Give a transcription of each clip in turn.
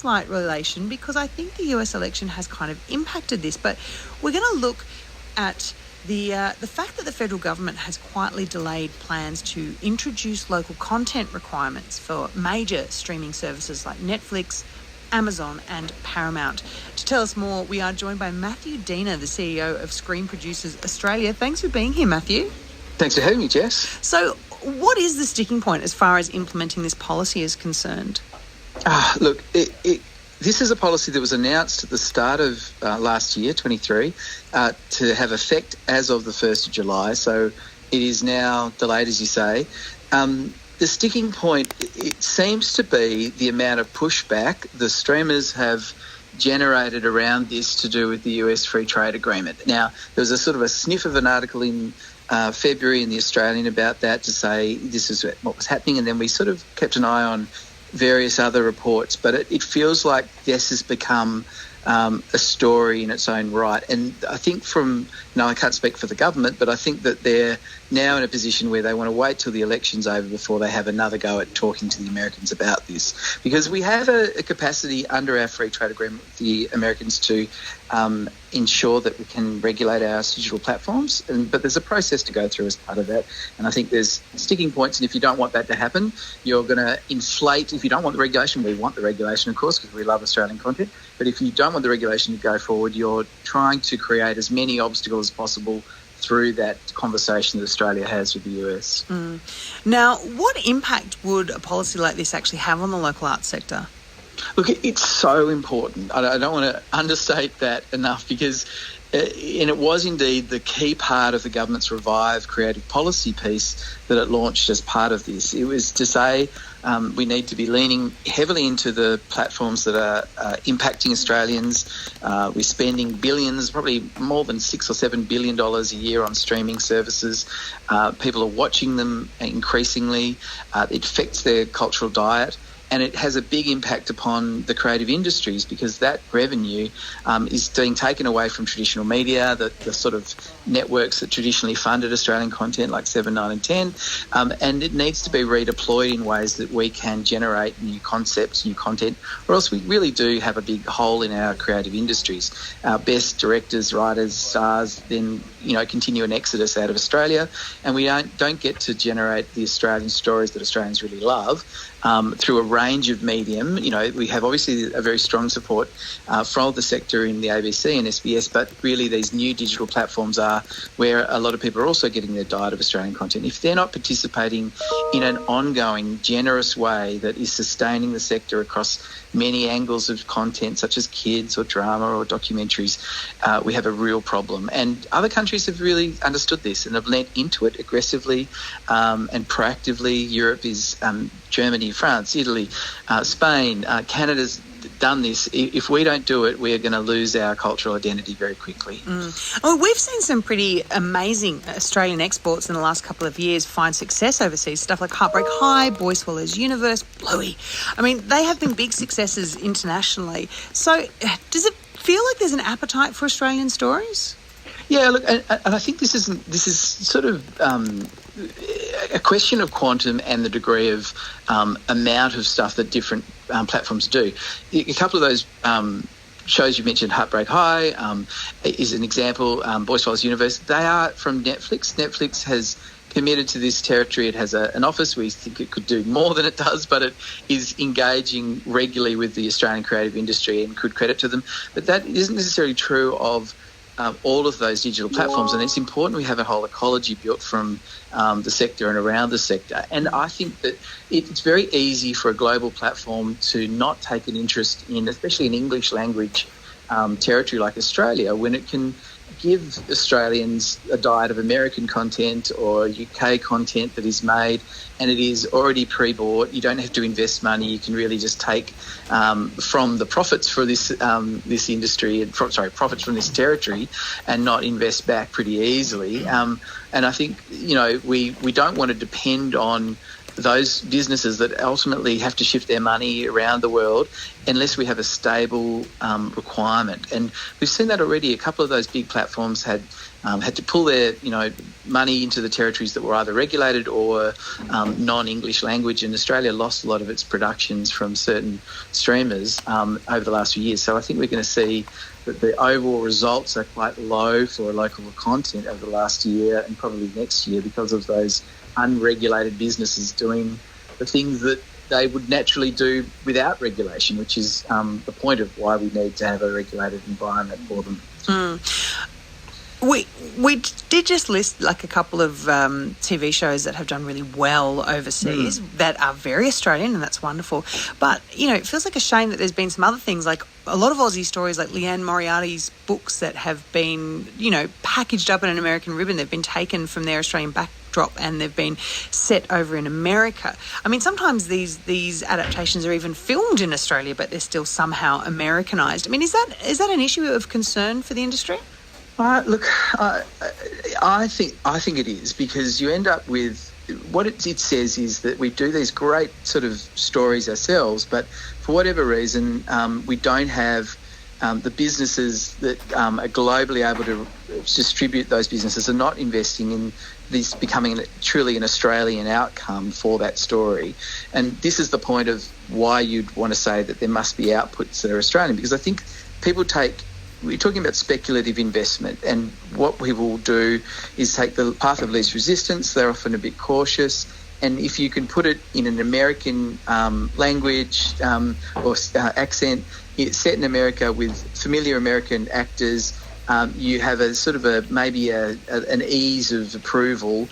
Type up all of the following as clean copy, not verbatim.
spotlight relation because I think the US election has kind of impacted this. But we're going to look at the fact that the federal government has quietly delayed plans to introduce local content requirements for major streaming services like Netflix, Amazon and Paramount. To tell us more, we are joined by Matthew Diener, the CEO of Screen Producers Australia. Thanks for being here, Matthew. Thanks for having me, Jess. So what is the sticking point as far as implementing this policy is concerned? Look, this is a policy that was announced at the start of last year, 23, to have effect as of the 1st of July. So it is now delayed, as you say. The sticking point, it seems to be the amount of pushback the streamers have generated around this to do with the US Free Trade Agreement. Now, there was a sort of a sniff of an article in February in The Australian about that to say this is what was happening, and then we sort of kept an eye on various other reports. But it feels like this has become a story in its own right. And I think I can't speak for the government, but I think that they're now in a position where they want to wait till the election's over before they have another go at talking to the Americans about this. Because we have a capacity under our free trade agreement with the Americans to ensure that we can regulate our digital platforms. But there's a process to go through as part of that. And I think there's sticking points. And if you don't want that to happen, you're going to inflate. If you don't want the regulation, we want the regulation, of course, because we love Australian content. But if you don't want the regulation to go forward, you're trying to create as many obstacles as possible through that conversation that Australia has with the US. Now, what impact would a policy like this actually have on the local arts sector? Look, it's so important. I don't want to understate that enough because and it was indeed the key part of the government's Revive creative policy piece that it launched as part of this. It was to say we need to be leaning heavily into the platforms that are impacting Australians. We're spending billions, probably more than $6 or $7 billion a year on streaming services. People are watching them increasingly. It affects their cultural diet. And it has a big impact upon the creative industries because that revenue is being taken away from traditional media, the sort of networks that traditionally funded Australian content like 7, 9 and 10. And it needs to be redeployed in ways that we can generate new concepts, new content, or else we really do have a big hole in our creative industries. Our best directors, writers, stars then, continue an exodus out of Australia, and we don't get to generate the Australian stories that Australians really love through a range of medium. We have obviously a very strong support from the sector in the ABC and SBS, but really these new digital platforms are where a lot of people are also getting their diet of Australian content. If they're not participating in an ongoing, generous way that is sustaining the sector across many angles of content, such as kids or drama or documentaries, we have a real problem. And other countries have really understood this and have lent into it aggressively and proactively. Europe is Germany, France, Italy, Spain, Canada's done this. If we don't do it, we are going to lose our cultural identity very quickly. We've seen some pretty amazing Australian exports in the last couple of years find success overseas. Stuff like Heartbreak High, Boy Swallows Universe, Bluey. I mean, they have been big successes internationally. So does it feel like there's an appetite for Australian stories? Yeah, look, and I think this is sort of a question of quantum and the degree of amount of stuff that different platforms do. A couple of those shows you mentioned, Heartbreak High is an example, Boy Swallows Universe. They are from Netflix. Netflix has committed to this territory. It has an office. We think it could do more than it does, but it is engaging regularly with the Australian creative industry and could credit to them. But that isn't necessarily true of all of those digital platforms, and it's important we have a whole ecology built from the sector and around the sector. And I think that it's very easy for a global platform to not take an interest in, especially in English language territory like Australia, when it can give Australians a diet of American content or UK content that is made and it is already pre-bought. You don't have to invest money. You can really just take from the profits for this industry, profits from this territory, and not invest back pretty easily. And I think we don't want to depend on those businesses that ultimately have to shift their money around the world unless we have a stable requirement. And we've seen that already. A couple of those big platforms had to pull their money into the territories that were either regulated or non-English language, and Australia lost a lot of its productions from certain streamers over the last few years. So I think we're going to see that the overall results are quite low for local content over the last year and probably next year because of those unregulated businesses doing the things that they would naturally do without regulation, which is the point of why we need to have a regulated environment for them. We did just list like a couple of TV shows that have done really well overseas that are very Australian, and that's wonderful. But, it feels like a shame that there's been some other things, like a lot of Aussie stories, like Leanne Moriarty's books that have been, packaged up in an American ribbon. They've been taken from their Australian backdrop and they've been set over in America. I mean, sometimes these adaptations are even filmed in Australia, but they're still somehow Americanized. I mean, is that an issue of concern for the industry? Look, I think it is, because you end up with what it says is that we do these great sort of stories ourselves, but for whatever reason, we don't have the businesses that are globally able to distribute those businesses are not investing in this becoming truly an Australian outcome for that story. And this is the point of why you'd want to say that there must be outputs that are Australian, because I think we're talking about speculative investment, and what people will do is take the path of least resistance. They're often a bit cautious, and if you can put it in an American language or accent, it's set in America with familiar American actors, you have a sort of maybe an ease of approval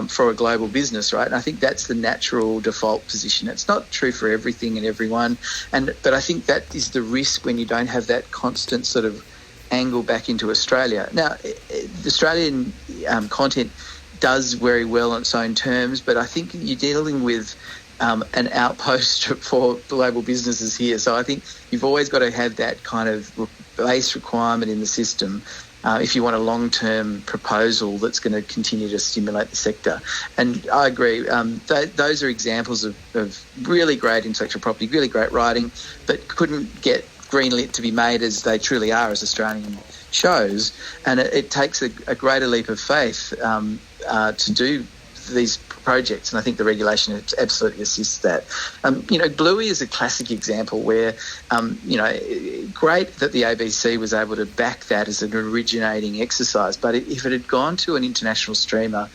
for a global business, right? And I think that's the natural default position. It's not true for everything and everyone, but I think that is the risk when you don't have that constant sort of angle back into Australia. Now, the Australian content does very well on its own terms, but I think you're dealing with an outpost for global businesses here. So I think you've always got to have that kind of base requirement in the system if you want a long-term proposal that's going to continue to stimulate the sector. And I agree, those are examples of really great intellectual property, really great writing, but couldn't get greenlit to be made as they truly are as Australian shows. And it takes a greater leap of faith to do these projects, and I think the regulation absolutely assists that. Bluey is a classic example where, great that the ABC was able to back that as an originating exercise, but if it had gone to an international streamer,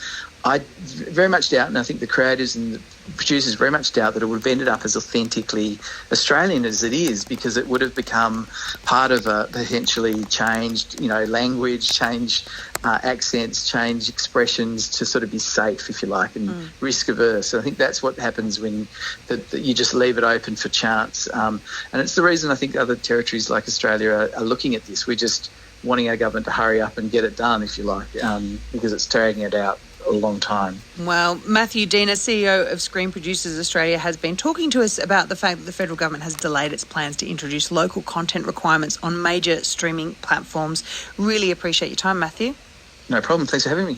I very much doubt, and I think the creators and the producers very much doubt, that it would have ended up as authentically Australian as it is, because it would have become part of a potentially changed, language, changed accents, changed expressions to sort of be safe, if you like, and risk averse. So I think that's what happens when you just leave it open for chance. And it's the reason I think other territories like Australia are looking at this. We're just wanting our government to hurry up and get it done, if you like, because it's dragging it out a long time. Well, Matthew Diener, CEO of Screen Producers Australia, has been talking to us about the fact that the federal government has delayed its plans to introduce local content requirements on major streaming platforms. Really appreciate your time, Matthew. No problem. Thanks for having me.